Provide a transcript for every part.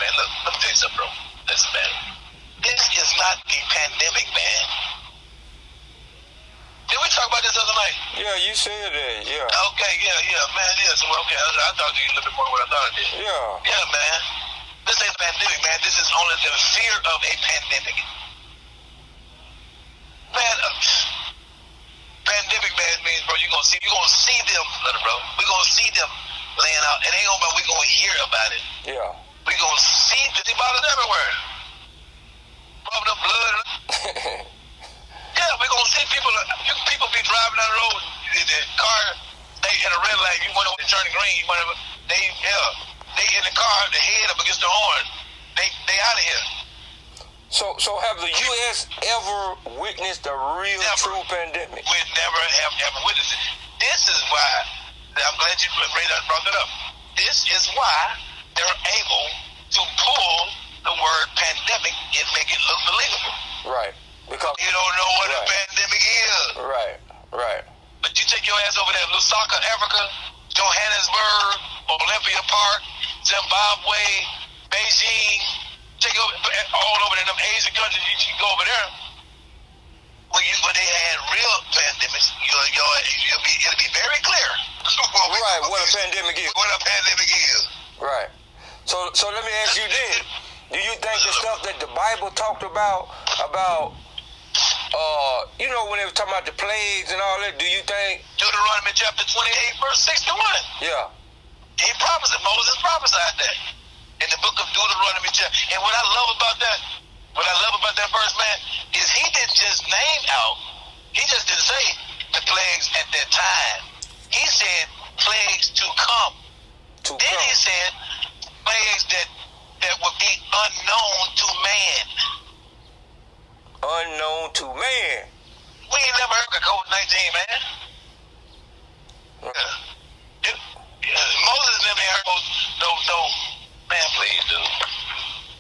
man. Look, let me tell you something, bro. Listen, man. This is not a pandemic, man. Did we talk about this the other night? Yeah, you said that, yeah. Okay, yeah, man, yes. Well, okay, I talked to you a little bit more than what I thought I did. Yeah, man. This ain't a pandemic, man. This is only the fear of a pandemic. Man, pandemic, man, means, bro, you're gonna see them, little bro. We're gonna see them laying out. It ain't gonna be, we're gonna hear about it. Yeah. We're gonna see the bottles everywhere. Pumping up blood. Yeah, we're gonna see people be driving down the road, the car, they in a red light, you went over and turning green, they in the car, the head up against the horn. They out of here. So have the U.S. ever witnessed a real, true pandemic? We never have ever witnessed it. This is why, I'm glad you brought that up. This is why they're able to pull the word pandemic and make it look believable. Right. Because you don't know what a pandemic is. Right. But you take your ass over there, Lusaka, Africa, Johannesburg, Olympia Park, Zimbabwe, Beijing, take it all over there, them Asian countries, you can go over there. When they had real pandemics, it'll be very clear. Right, what a pandemic is. What a pandemic is. Right. So let me ask you this. Do you think the stuff that the Bible talked about, when they were talking about the plagues and all that, do you think... Deuteronomy chapter 28, verse 61. Yeah. He prophesied, Moses prophesied that in the book of Deuteronomy. And what I love about that verse, man, is he didn't just name out, he just didn't say the plagues at that time. He said plagues to come. He said plagues that would be unknown to man. Unknown to man. We ain't never heard of COVID-19, man. Moses never heard no. Man, please, dude.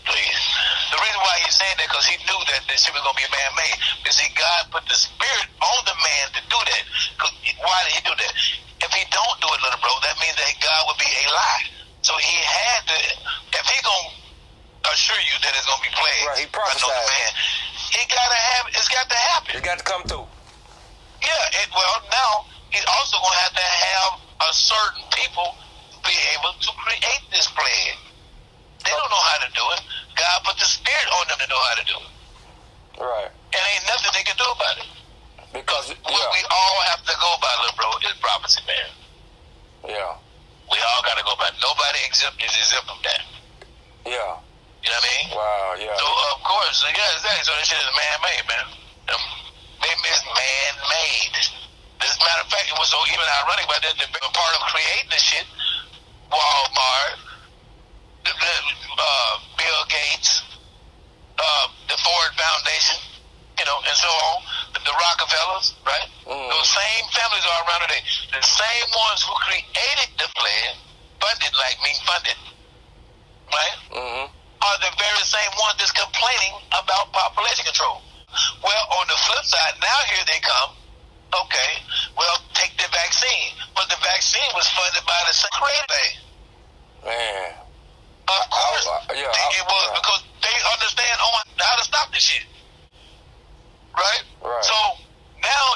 Please. The reason why he's saying that, because he knew that this shit was going to be man-made. Because God put the spirit on the man to do that. Why did he do that? If he don't do it, little bro, that means that God would be a lie. So he had to, if he going to assure you that it's going to be plagued, right, he prophesied. Man, it's got to happen. It's got to come through. Yeah, now he's also going to have a certain people be able to create this plague. They don't know how to do it. God put the spirit on them to know how to do it. Right. And ain't nothing they can do about it. Because what we all have to go by, little bro, is prophecy, man. Yeah. We all got to go by. Nobody is exempt from that. Yeah. You know what I mean? Wow, yeah. So, of course, yeah, exactly. So that shit is man-made, man. It's man-made. As a matter of fact, it was so even ironic about that, a part of creating this shit, Walmart, Bill Gates, the Ford Foundation, and so on, the Rockefellers, right? Those same families are around today. The same ones who created the plan, funded, right? Are the very same ones that's complaining about population control. Well, on the flip side, now here they come. Okay, well, take the vaccine. But the vaccine was funded by the same thing. Man. Of course, it was because they understand how to stop this shit. Right? So, now,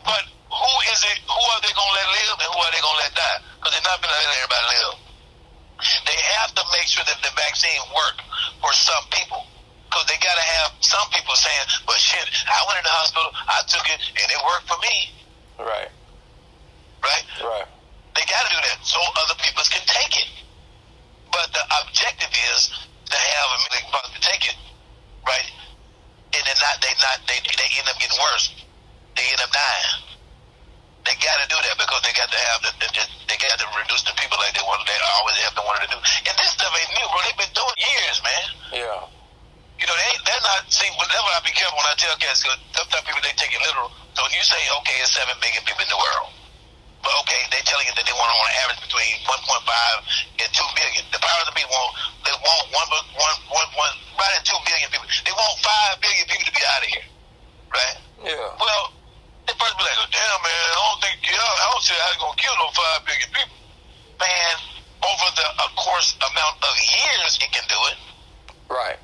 but who are they going to let live and who are they going to let die? Because they're not going to let everybody live. They have to make sure that the vaccine work for some people. Because they got to have some people saying, but shit, I went in the hospital, I took it, and it worked for me. Right. They got to do that so other people can take it. But the objective is to have a million bucks to take it, right? And they end up getting worse. They end up dying. They got to do that because they got to have they got to reduce the people like they always have been wanting to do. And this stuff ain't new, bro. They've been doing it years, man. Yeah. They're not, see, whenever I be careful when I tell cats, because sometimes people, they take it literal. So when you say, okay, it's 7 billion people in the world, but okay, they're telling you that they want on average between 1.5 and 2 billion. The powers that be they want right at 2 billion people. They want 5 billion people to be out of here, right? Yeah. Well, they first be like, oh, damn, man, I don't see how it's going to kill no 5 billion people. Man, over over a course amount of years, it can do it. Right.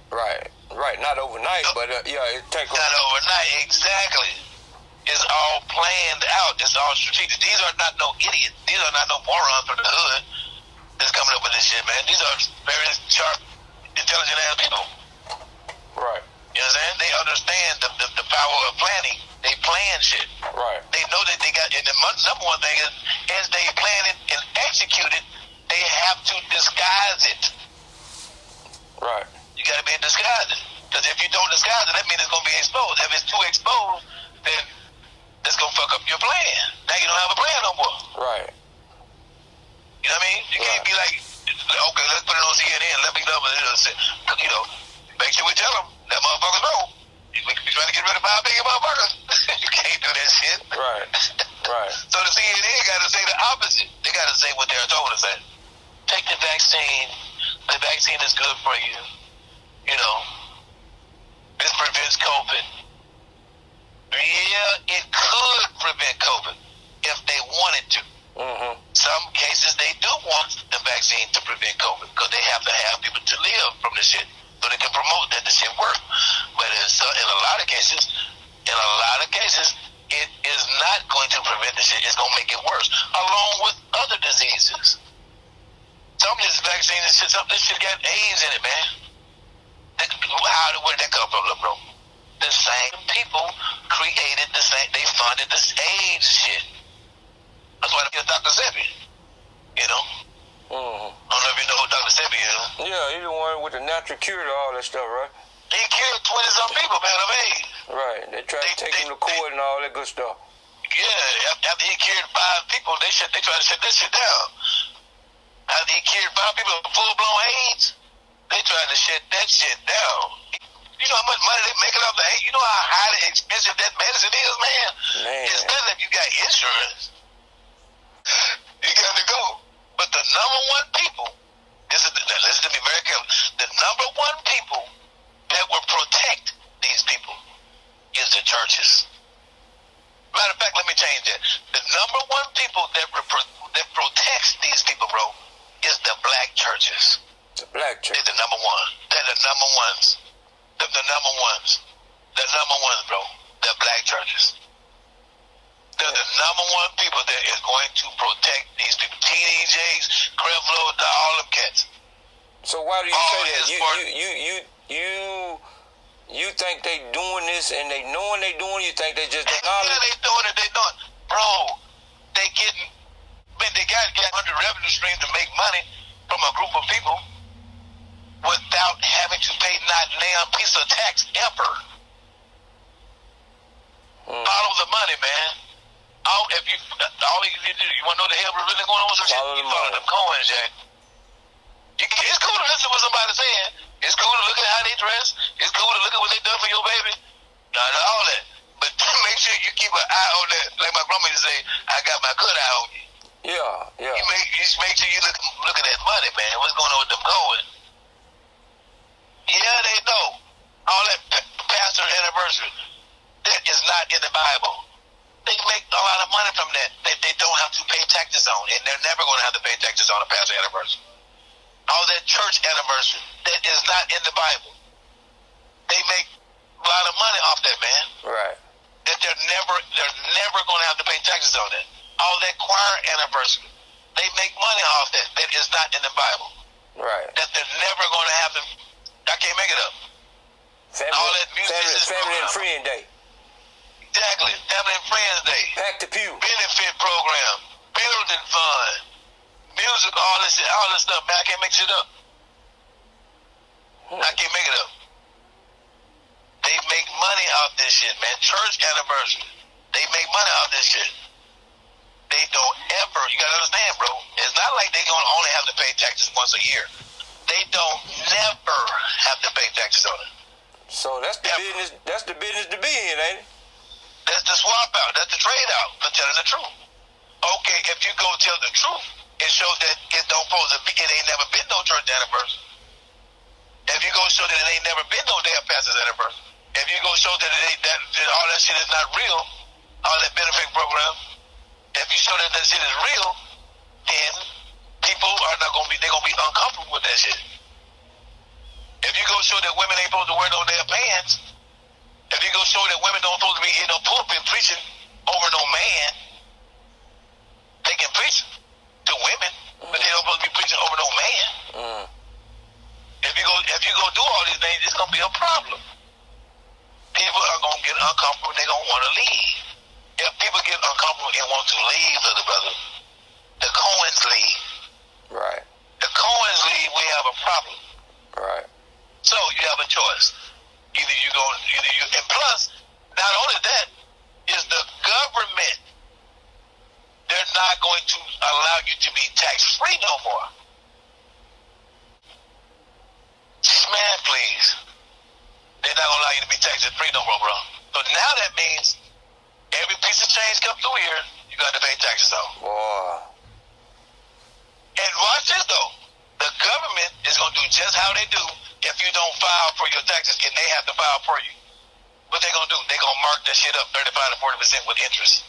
Not overnight, but yeah, it takes. Not overnight, exactly. It's all planned out. It's all strategic. These are not no idiots. These are not no morons from the hood that's coming up with this shit, man. These are very sharp, intelligent ass people. Right. You know what I'm saying? They understand the power of planning. They plan shit. Right. They know that they got, and the number one thing is, as they plan it and execute it, they have to disguise it. Right. You got to be able to disguise it. Because if you don't disguise it, that means it's going to be exposed. If it's too exposed, then it's going to fuck up your plan. Now you don't have a plan no more. Right. You know what I mean? You can't be like, okay, let's put it on CNN. Let me know. You know, make sure we tell them that motherfuckers know. We trying to get rid of 5 billion motherfuckers. You can't do that shit. Right. So the CNN got to say the opposite. They got to say what they're told to say. Take the vaccine. The vaccine is good for you. You know, this prevents COVID. Yeah, it could prevent COVID if they wanted to. Mm-hmm. Some cases they do want the vaccine to prevent COVID because they have to have people to live from the shit so they can promote that the shit work. But in a lot of cases, it is not going to prevent the shit. It's going to make it worse, along with other diseases. Some of these vaccines, this shit got AIDS in it, man. Where did that come from, little bro? The same people created the same. They funded this AIDS shit. That's why they get Dr. Sebi. You know? Mm-hmm. I don't know if you know who Dr. Sebi is. Yeah, he's the one with the natural cure to all that stuff, right? He killed 20-some people, man, of AIDS. Right. They tried to take him to court and all that good stuff. Yeah, after he cured 5 people, they tried to shut that shit down. After he cured 5 people with full-blown AIDS, they tried to shut that shit down. You know how much money they making off the AIDS? You know how highly expensive that medicine is, man? Especially if you got insurance. You got to go. But the number one people, listen to me very carefully, the number one people that will protect these people is the churches. Matter of fact, let me change that. The number one people that protects these people, bro, is the black churches. The black church. They're the number one. They're the number ones. They're the number ones. The number ones, bro. They're black churches. They're the number one people that is going to protect these people. TDJs, Creflo, all them cats. So why do you say that? You think they doing this and they knowing they doing it? You think they just yeah, they doing it. They doing, bro. They getting, man. They got 100 revenue streams to make money from a group of people without having to pay not damn piece of tax ever. Follow the money, man. All you need to do, you want to know the hell really going on with some shit? You follow them coins, Jack. It's cool to listen to what somebody's saying. It's cool to look at how they dress. It's cool to look at what they done for your baby. Not all that. But make sure you keep an eye on that. Like my grandma used to say, I got my good eye on you. Yeah. You make sure you look at that money, man. What's going on with them coins? Yeah, they know. All that pastor anniversary, that is not in the Bible. They make a lot of money from that. They don't have to pay taxes on, and they're never going to have to pay taxes on a pastor anniversary. All that church anniversary, that is not in the Bible. They make a lot of money off that, man. Right. That they're never going to have to pay taxes on that. All that choir anniversary, they make money off that. That is not in the Bible. Right. That they're never going to have to. I can't make it up. All that family and friend day. Exactly. Family and Friends Day. Pack the pew. Benefit program. Building fund. Music, all this stuff, man. I can't make shit up. I can't make it up. They make money off this shit, man. Church anniversary. They make money off this shit. They don't ever, you gotta understand, bro. It's not like they're gonna only have to pay taxes once a year. They don't never have to pay taxes on it. So that's the business. That's the business to be in, ain't it? That's the swap out. That's the trade out for telling the truth. Okay, if you go tell the truth, it shows that it don't pose it ain't never been no church anniversary. If you go show that it ain't never been no damn pastor's anniversary. If you go show that that all that shit is not real, all that benefit program, if you show that shit is real, then people are not gonna be gonna be uncomfortable with that shit. If you go show that women ain't supposed to wear no damn pants, if you go show that women don't supposed to be in no pulpit preaching over no man, they can preach to women, but they don't supposed to be preaching over no man. If you go do all these things, it's gonna be a problem. People are gonna get uncomfortable. They gonna want to leave. If people get uncomfortable and want to leave, little brother, the Cohens leave. Right. The Cohens leave. We have a problem. Right. So you have a choice. Either you, and plus, not only that, is the government. They're not going to allow you to be tax-free no more. Man, please. They're not going to allow you to be tax-free no more, bro. So now that means every piece of change come through here, you got to pay taxes on. Boy. And watch this, though. The government is going to do just how they do if you don't file for your taxes, and they have to file for you. What they going to do? They're going to mark that shit up 35 to 40% with interest.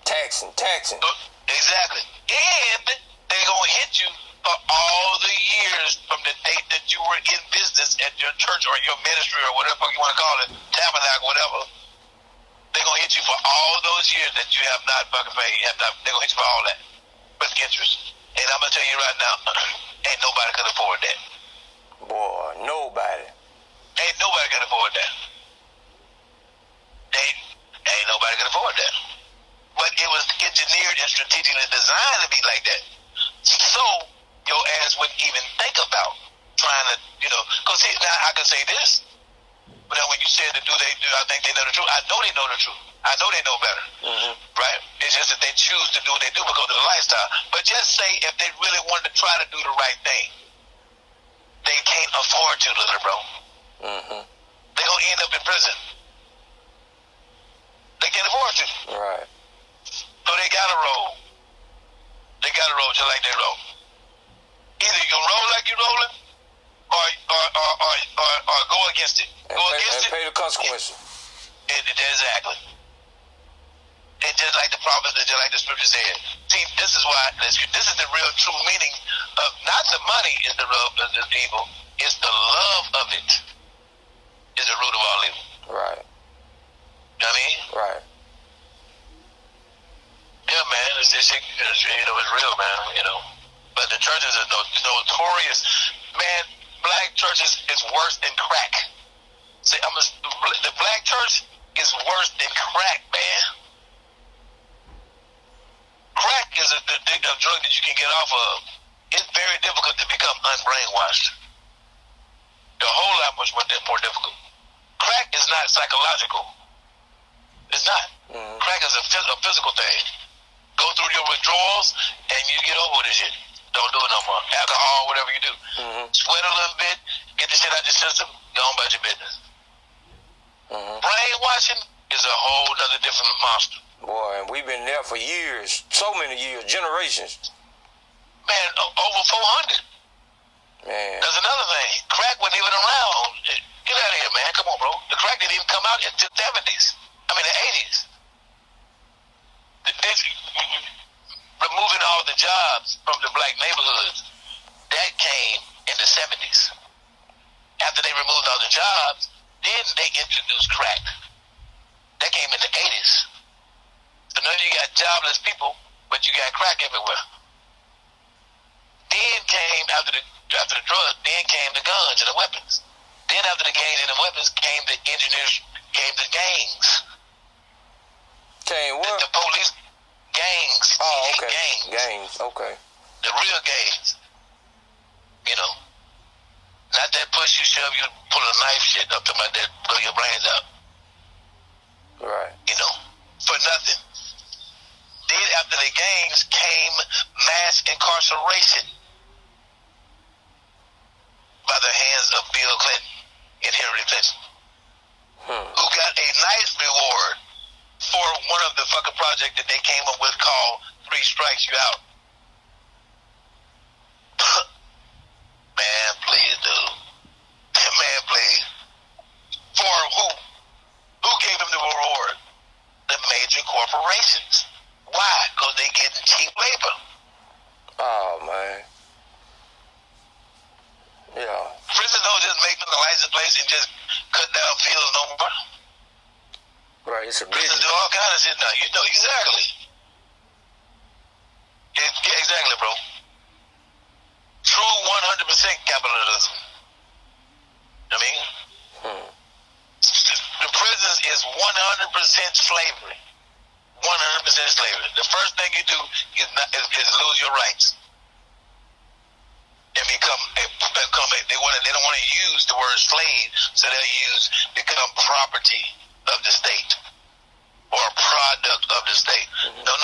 Taxing. Exactly. And they're going to hit you for all the years from the date that you were in business at your church or your ministry or whatever you want to call it, tabernacle, whatever. They're going to hit you for all those years that you have not fucking paid. They're going to hit you for all that with interest. And I'm going to tell you right now, ain't nobody can afford that. Boy, nobody. Ain't nobody can afford that. Ain't nobody can afford that. But it was engineered and strategically designed to be like that. So your ass wouldn't even think about trying to, because now I can say this, but now when you said to do, I think they know the truth. I know they know the truth. I know they know better, right? It's just that they choose to do what they do because of the lifestyle. But just say if they really wanted to try to do the right thing, they can't afford to, little bro. They're going to end up in prison. They can't afford to. Right. So they got to roll. They got to roll just like they roll. Either you going to roll like you're rolling or go against it. And pay the consequences. Exactly. And just like the prophets, just like the scripture said. See, this is why this is the real true meaning of not the money is the evil. It's the love of it is the root of all evil. Right. You know what I mean? Right. Yeah, man. It's real, man. But the churches are notorious. Man, black churches is worse than crack. See, the black church is worse than crack, man. Crack is a drug that you can get off of. It's very difficult to become unbrainwashed. A whole lot much more difficult. Crack is not psychological. It's not. Crack is a physical thing. Go through your withdrawals and you get over this shit. Don't do it no more. Alcohol, whatever you do. Sweat a little bit, get the shit out your system, go on about your business. Brainwashing is a whole other different monster. Boy, and we've been there for years. So many years, generations. Man, over 400. Man. That's another thing. Crack wasn't even around. Get out of here, man. Come on, bro. The crack didn't even come out until the 70s. I mean, the 80s. Removing all the jobs from the black neighborhoods, that came in the 70s. After they removed all the jobs, then they introduced crack. That came in the 80s. So now you got jobless people, but you got crack everywhere. Then came, after the drugs, then came the guns and the weapons. Then after the guns and the weapons came the engineers, came the gangs. Came what? The police gangs. Oh, okay. Gangs. Okay. The real gangs. Not that push you, shove you, pull a knife shit up to my dead, blow your brains out. Right. For nothing. Then after the gangs came mass incarceration by the hands of Bill Clinton and Hillary Clinton, who got a nice reward for one of the fucking projects that they came up with called 3 Strikes You Out. Man, please, dude. Man, please. For who? Who gave them the reward? The major corporations. Why? Because they getting cheap labor. Oh, man. Yeah. Prisons don't just make the license plates and just cut down fields no more. Right, it's a Prisons business. do all kinds of shit now. You know exactly. Yeah, exactly, bro. True 100% capitalism. I mean, the prisons is 100% slavery. 100% slavery. The first thing you do is lose your rights and become they don't want to use the word slave, so they'll become property of the state or a product of the state. No.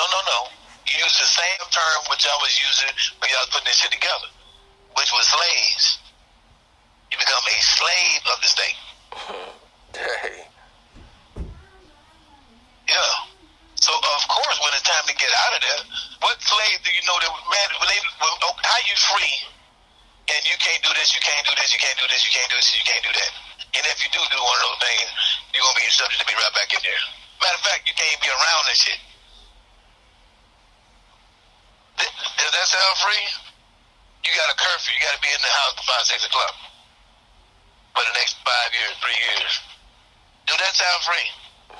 You use the same term which I was using when y'all was putting this shit together, which was slaves. You become a slave of the state. Hey. Yeah. So of course, when it's time to get out of there, what slave do you know that how you free, and you can't do this, you can't do this, you can't do this, you can't do this, you can't do that. And if you do one of those things, you're gonna be subject to be right back in there. Matter of fact, you can't even be around that shit. Does that sound free? You got a curfew. You got to be in the house by 5, 6 o'clock for the next 5 years, 3 years. Do that sound free?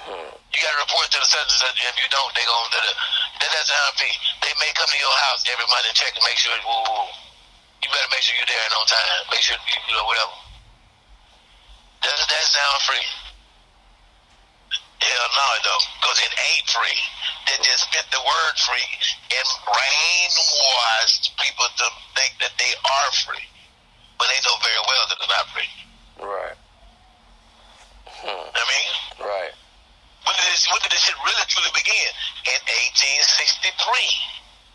You got to report to the census. If you don't, they go to that sound free. They may come to your house every month and check and make sure. You better make sure you're there on time. Make sure you know whatever. Does that sound free? Hell no, it don't, because it ain't free. They just spent the word free and brainwashed people to think that they are free, but they know very well that they're not free. Right. I mean, right. When did this shit really truly begin? In 1863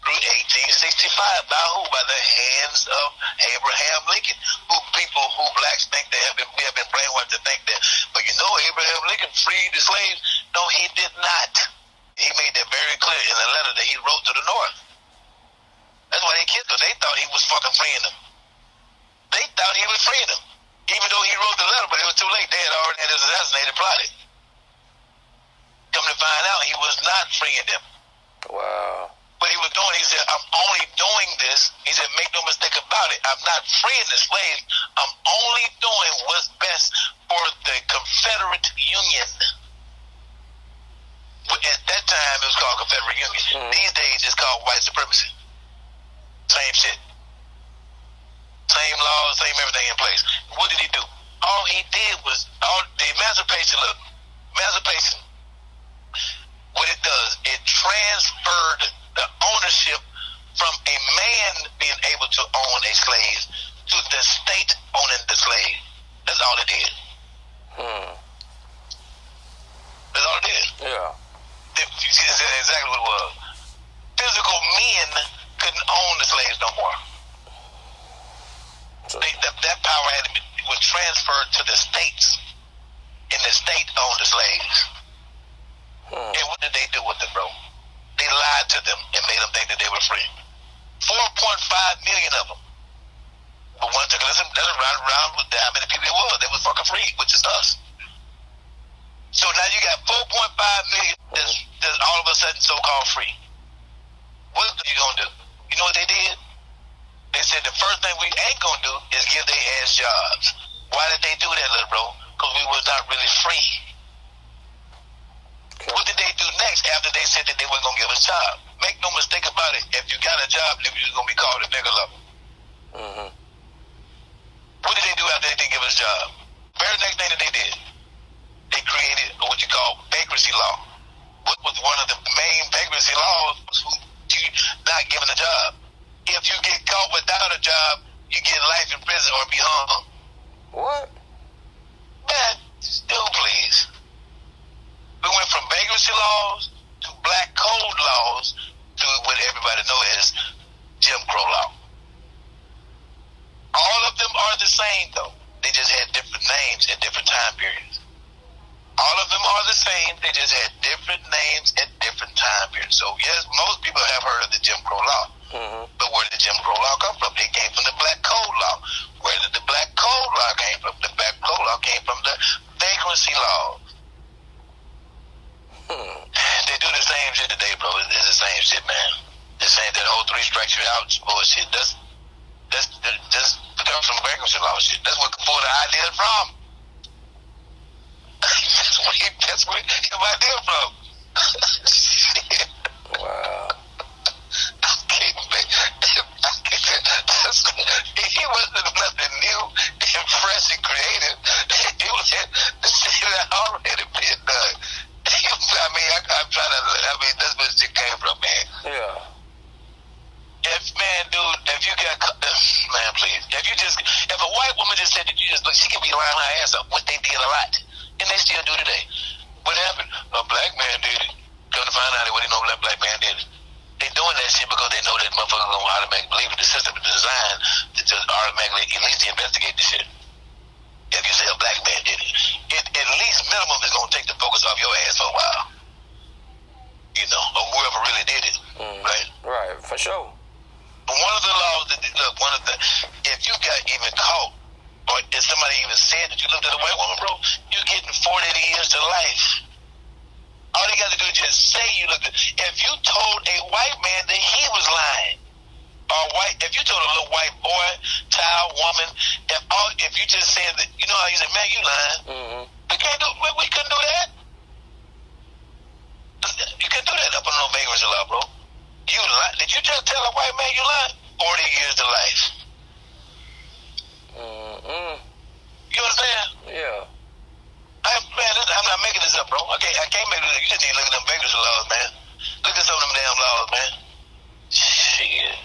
through 1865. By who? By the hands of Abraham Lincoln. Who blacks think we have been brainwashed to think that. But you know, Abraham Lincoln freed the slaves. No, he did not. He made that very clear in a letter that he wrote to the North. That's why they killed him. They thought he was fucking freeing them. They thought he was freeing them. Even though he wrote the letter, but it was too late. They had already had his assassinated plotted. Come to find out, he was not freeing them. Wow. What he was doing, he said, I'm only doing this. He said, make no mistake about it. I'm not freeing the slaves. I'm only doing what's best for the Confederate Union. At that time, it was called Confederate Union. These days, it's called white supremacy. Same shit. Same laws, same everything in place. What did he do? All he did was, the emancipation, what it does, it transferred the ownership from a man being able to own a slave to the state owning the slave. That's all it did. That's all it did. Yeah. You see, that's exactly what it was. Physical men couldn't own the slaves no more. That power was transferred to the states, and the state owned the slaves. And what did they do with it, bro? They lied to them and made them think that they were free. 4.5 million of them. But one took let's round with how many people it was. They was fucking free, which is us. So now you got 4.5 million that's all of a sudden so-called free. What are you gonna do? You know what they did? They said the first thing we ain't gonna do is give their ass jobs. Why did they do that, little bro? Because we was not really free. Okay. What did they do next after they said that they weren't gonna give us a job? Make no mistake about it. If you got a job, you're gonna be called a nigga level. What did they do after they didn't give us a job? Very next thing that they did, they created what you call vagrancy law. What was one of the main vagrancy laws was you not giving a job. If you get caught without a job, you get life in prison or be hung. What? Man, still please. We went from vagrancy laws to black code laws to what everybody knows as Jim Crow law. All of them are the same, though. They just had different names at different time periods. All of them are the same. They just had different names at different time periods. So, yes, most people have heard of the Jim Crow law. But where did the Jim Crow law come from? It came from the black code law. Where did the black code law came from? The black code law came from the vagrancy law. They do the same shit today, bro. It's the same shit, man. The same, that whole 3 strikes you out bullshit. Just forget comes from bankruptcy law shit. That's where the idea is from. that's where the idea from. Wow. He wasn't nothing new and fresh and creative. It was the shit that already been done. I'm trying to. That's where this shit came from, man. Yeah. If you got, man, please. If a white woman just said that you just look, she could be lying her ass up. What they did a lot, and they still do today. What happened? A black man did it. Come to find out, what they know black man did it. They doing that shit because they know that motherfuckers gonna automatically believe it. The system is designed to just automatically at least investigate the shit. If you say a black man did it, at least minimum is gonna take the focus off your ass for a while. You know, or whoever really did it, right? Right, for sure. But one of the laws that if you got even caught, or if somebody even said that you looked at a white woman, bro, you're getting 40 years to life. All they got to do is just say you looked at. If you told a white man that he was lying, or if you told a little white boy, child, woman, if you just said that, you know how you said, man, you lying. We couldn't do that. You couldn't do that up on no vagrants law, bro. You lie. Did you just tell a white man you lied? 40 years to life. You understand? Yeah. I'm not making this up, bro. I can't make this up. You just need to look at them vagrants laws, man. Look at some of them damn laws, man. Shit.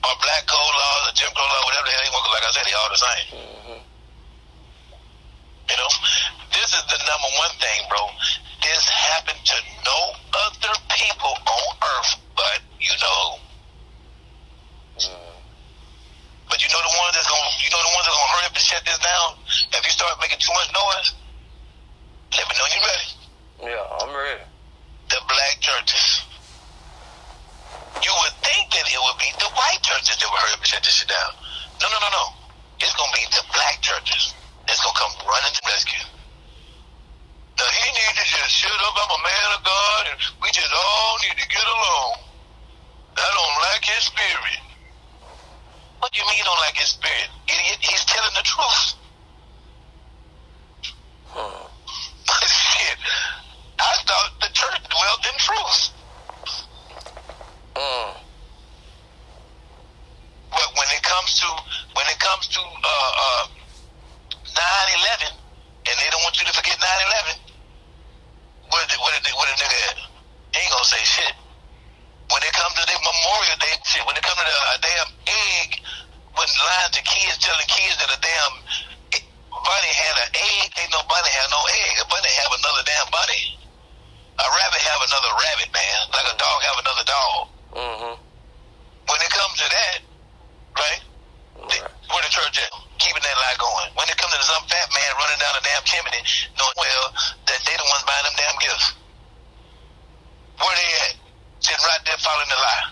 Or black code laws, or Jim Crow law, whatever the hell they want, like I said, they all the same. You know? This is the number one thing, bro. This happened to no other people on earth but you know. But you know the ones that's gonna hurry up and shut this down if you start making too much noise? Let me know you're ready. Yeah, I'm ready. The black churches. You would think that it would be the white churches that would hurry up and shut this shit down. No. It's gonna be the black churches that's gonna come running to rescue. Now he needs to just shut up. I'm a man of God, and we just all need to get along. I don't like his spirit. What do you mean you don't like his spirit? Idiot, he's telling the truth. Shit. I thought the church dwelt in truth. But when it comes to 9/11, and they don't want you to forget 9/11, what a nigga at? He ain't gonna say shit. When it comes to the Memorial Day shit, when it comes to the damn egg, when lying to kids, telling kids that a damn bunny had an egg, ain't no bunny have no egg. A bunny have another damn bunny. A rabbit have another rabbit, man. Like a dog have another dog. When it comes to that, right? Where the church at? Keeping that lie going. When it comes to some fat man running down a damn chimney, knowing well that they the ones buying them damn gifts. Where they at? Sitting right there following the lie.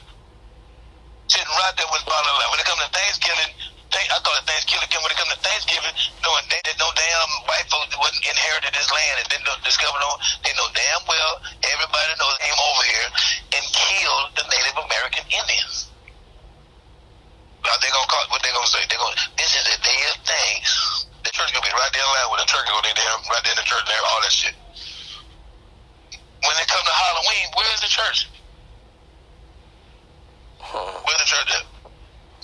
Sitting right there with following the lie. When it comes to Thanksgiving, I call it Thanksgiving. When it comes to Thanksgiving, knowing that no damn white folks wasn't inherited this land and didn't discover no, they know damn well everybody knows came over here and killed the Native American Indians. Now they gonna call what they gonna say? This is a day of thanks. The church gonna be right there in line with the turkey gonna be there, right there in the church there, all that shit. When it comes to Halloween, where's the church? Where's the church at?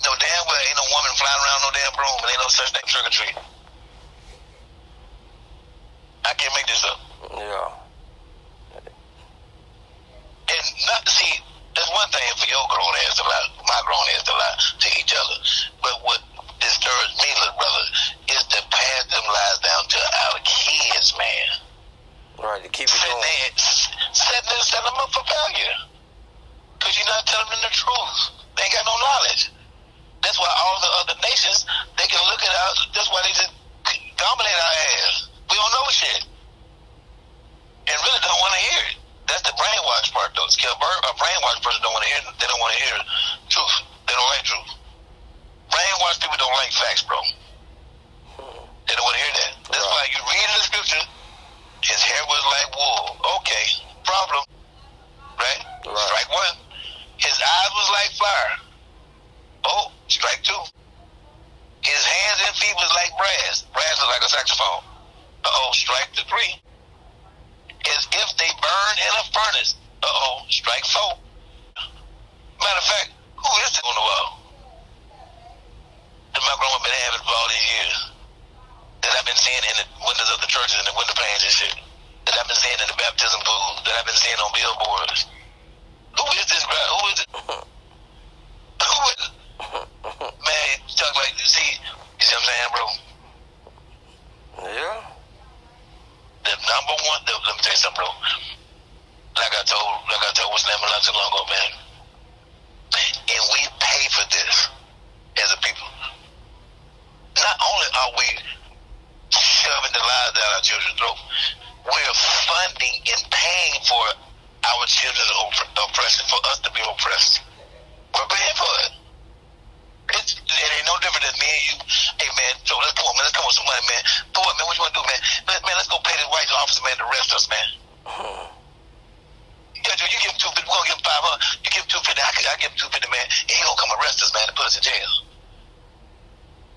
No damn well ain't no woman flying around no damn broom, and ain't no such thing trick or treat. I can't make this up. Yeah. And not to see, there's one thing for your grown ass to lie, my grown ass to lie to each other. But what disturbs me, little brother, is to pass them lies down to our kids, man. Right, to keep it going. Setting them up for failure. Because you're not telling them the truth. They ain't got no knowledge. That's why all the other nations, they can look at us, that's why they just dominate our ass. We don't know shit. And really don't want to hear it. That's the brainwash part, though. A brainwash person don't want to hear it. They don't want to hear truth. They don't like truth. Brainwash people don't like facts, bro. They don't want to hear that. That's why you read in the scripture, his hair was like wool. Okay, problem. Right? Strike one. His eyes was like fire. Oh, strike two. wall, strike 4. Matter of fact, who is it on the wall? That my grandma been having for all these years. That I've been seeing in the windows of the churches and the window panes and shit. That I've been seeing in the baptism pools. That I've been seeing on billboards. Who is this guy? Who is it? Who is it? Man, talk like, you see what I'm saying, bro? Yeah. The number one, let me tell you something, bro. Like I told what's name not too long ago, man. And we pay for this as a people. Not only are we shoving the lies down our children's throat, we're funding and paying for our children's oppression, for us to be oppressed. We're paying for it. It ain't no different than me and you. Hey, man, so let's come on, man. Let's come on some money, man. For what, man? What you want to do, man? Man, let's go pay this white officer, man, to arrest us, man. You give him 250, we're going to give him 500. You give him 250, I give him 250, man, and he going to come arrest us, man, and put us in jail.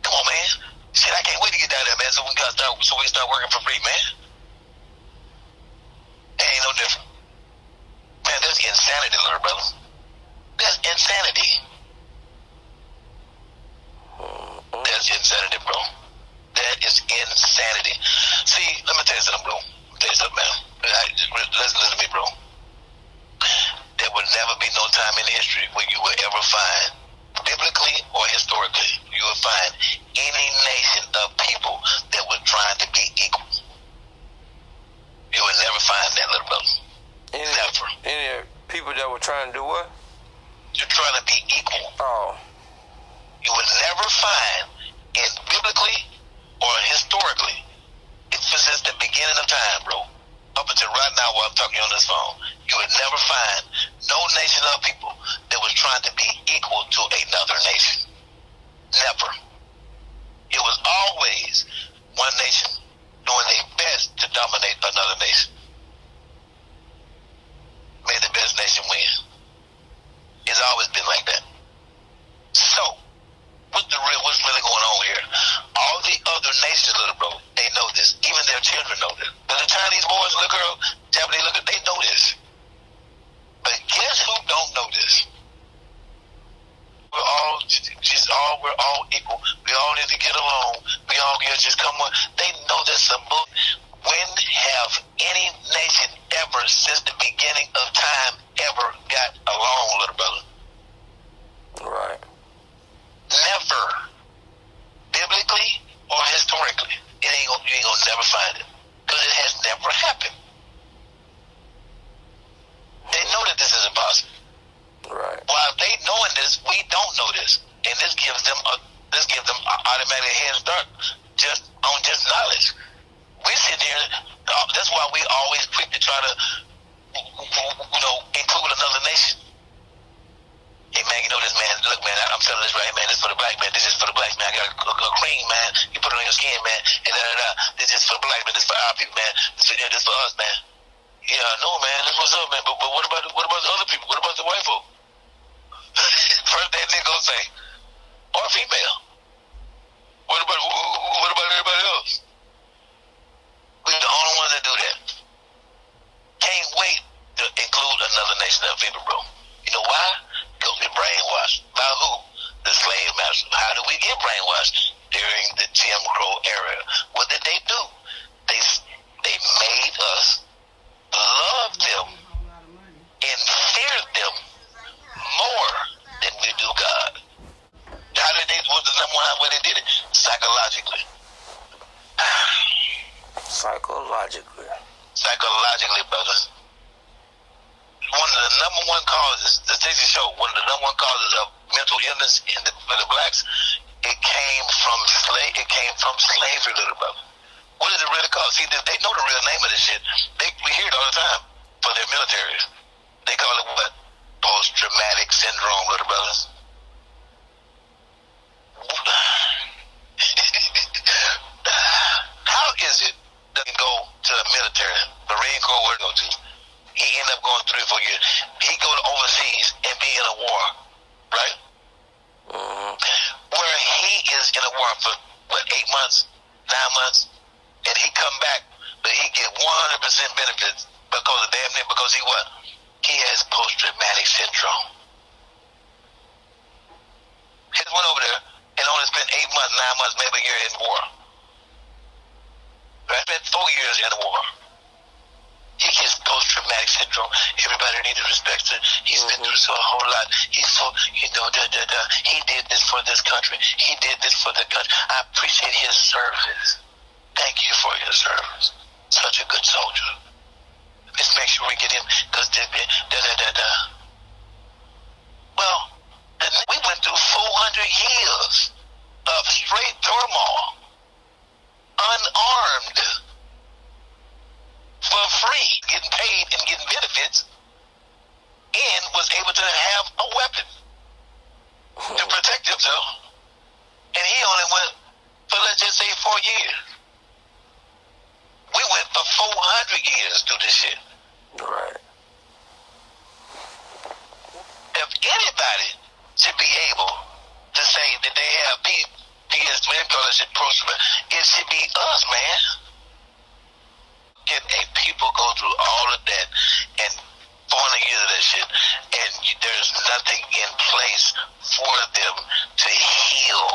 Come on, man. Shit, I can't wait to get down there, man, so we can start working for free, man. It ain't no different. Man, that's insanity, little brother. That's insanity. That's insanity, bro. That is insanity. See, let me tell you something, bro. Let me tell you something, man. Listen to me, bro. There will never be no time in history where you will ever find, biblically or historically, you will find any nation of people that were trying to be equal. You will never find that, little brother. Never. Any people that were trying to do what? You're trying to be equal. Oh. You will never find, in biblically or historically, since the beginning of time, bro, up until right now while I'm talking to you on this phone, you would never find no nation of people that was trying to be equal to another nation. Never. It was always one nation doing their best to dominate another nation. May the best nation win. It's always been like that. So, what's really going on here? All the other nations, little bro, they know this. Even their children know this. The Chinese boys, little girl, Japanese, look, they know this. But guess who don't know this? We're all equal. We all need to get along. We all get just come on. They know this some book. When have any nation ever since the beginning of time ever got along, little brother? Right. Never. Biblically or historically. You ain't gonna never find it. Because it has never happened. They know that this is impossible. Right. While they knowing this, we don't know this. And this gives them an automatic head start just knowledge. We sit there, that's why we always quick to try to include another nation. Hey man, you know this, man. Look, man, I'm selling this right, man. This is for the black man. This is for the black man. I got a cream, man. You put it on your skin, man. And This is for the black man. This is for our people, man. This is for us, man. Yeah, I know, man. That's what's up, man. But what about the other people? What about the white folk? First thing they gonna say, or female. What about everybody else? We're the only ones that do that. Can't wait to include another nation of people, bro. You know why? Because we're brainwashed. By who? The slave masters. How did we get brainwashed? During the Jim Crow era. What did they do? They made us love them and fear them more than we do God. What the number one way they did it? Psychologically. Psychologically, brother. One of the number one causes, the statistics show, one of the number one causes of mental illness for the blacks, it came from slavery, little brother. What is it really called? See, they know the real name of this shit. We hear it all the time for their militaries. They call it what? Post-traumatic syndrome, little brothers. How is it that he go to the military, Marine Corps, where he go to? He end up going 3 or 4 years. He go to overseas and be in a war, right? Where he is in a war for, 8 months, 9 months, and he come back, but he get 100% benefits because he what? He he has post-traumatic syndrome. He went over there and only spent 8 months, 9 months, maybe a year in war. I spent 4 years in the war. He gets post-traumatic syndrome. Everybody needs to respect him. He's been through so a whole lot. He's so, he did this for this country. He did this for the country. I appreciate his service. Thank you for your service. Such a good soldier. Let's make sure we get him, because Well, we went through 400 years of straight turmoil, unarmed, for free, getting paid and getting benefits, and was able to have a weapon to protect himself. And he only went for, let's just say, 4 years. We went for 400 years through this shit. Right. If anybody should be able to say that they have PS, it should be us, man. People go through all of that and 400 years of that shit, and there's nothing in place for them to heal.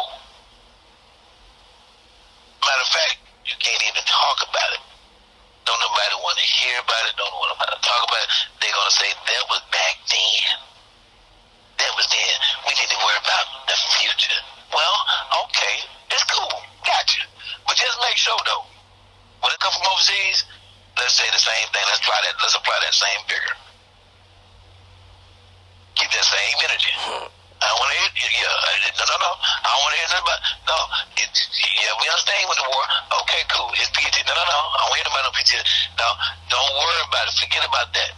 Matter of fact, you can't even talk about it. Don't nobody want to hear about it. Don't want nobody to talk about it. They're going to say, that was back then. That was then. We need to worry about the future. Well, okay, it's cool. Gotcha. But just make sure, though, when it comes from overseas, let's say the same thing. Let's try that. Let's apply that same figure. Keep that same energy. I don't want to hear. No. I don't want to hear nothing about. No. We understand with the war. Okay, cool. It's PTSD. No. I don't hear about no PTSD. No. Don't worry about it. Forget about that.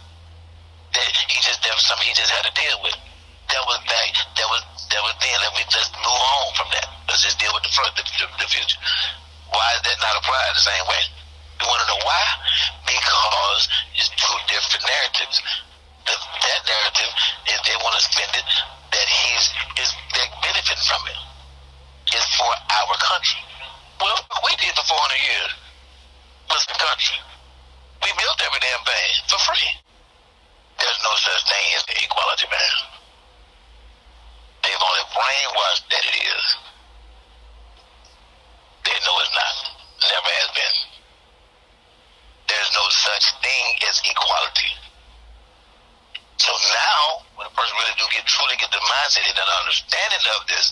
That was something he just had to deal with. That was back. That was then. Let me just move on from that. Let's just deal with the future. Why is that not applied the same way? You want to know why? Because it's two different narratives. That narrative is they want to spend it that they're benefiting from it. It's for our country. Well, we did for 400 years. What's the country? We built every damn thing for free. There's no such thing as equality, man. They've only brainwashed that it is. They know it's not. Never has been. There's no such thing as equality. So now, when a person really do truly get the mindset and an understanding of this,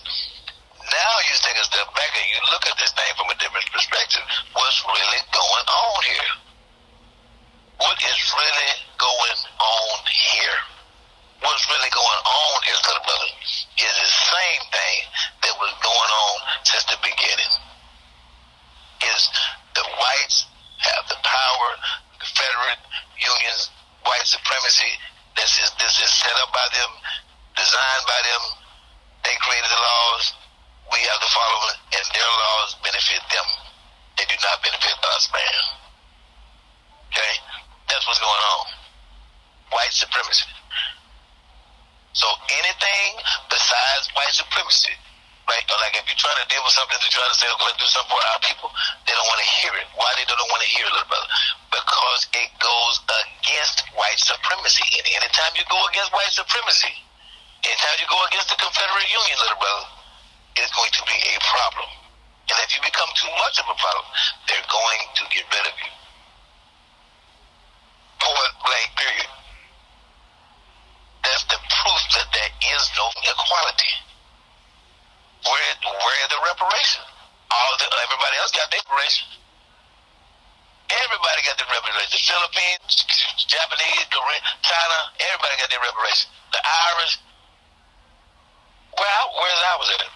now you take a step back and you look at this thing from a different perspective. What's really going on here? What is really going on here? What's really going on here, little brother, is the same thing that was going on since the beginning. Is the whites have the power, Confederate unions, white supremacy. This is set up by them, designed by them. They created the laws. We have to follow them, and their laws benefit them. They do not benefit us, man. Okay? That's what's going on. White supremacy. So anything besides white supremacy, right? Like if you're trying to deal with something, they're trying to say, okay, let's do something for our people, they don't want to hear it. Why they don't want to hear it, little brother? Because it goes against white supremacy. And anytime you go against white supremacy, anytime you go against the Confederate Union, little brother, it's going to be a problem. And if you become too much of a problem, they're going to get rid of you. Point blank, period. That's the proof that there is no equality. Where are the reparations? Everybody else got their reparations. Everybody got their reparations. The Philippines, Japanese, Korean, China, everybody got their reparations. The Irish, where's ours at?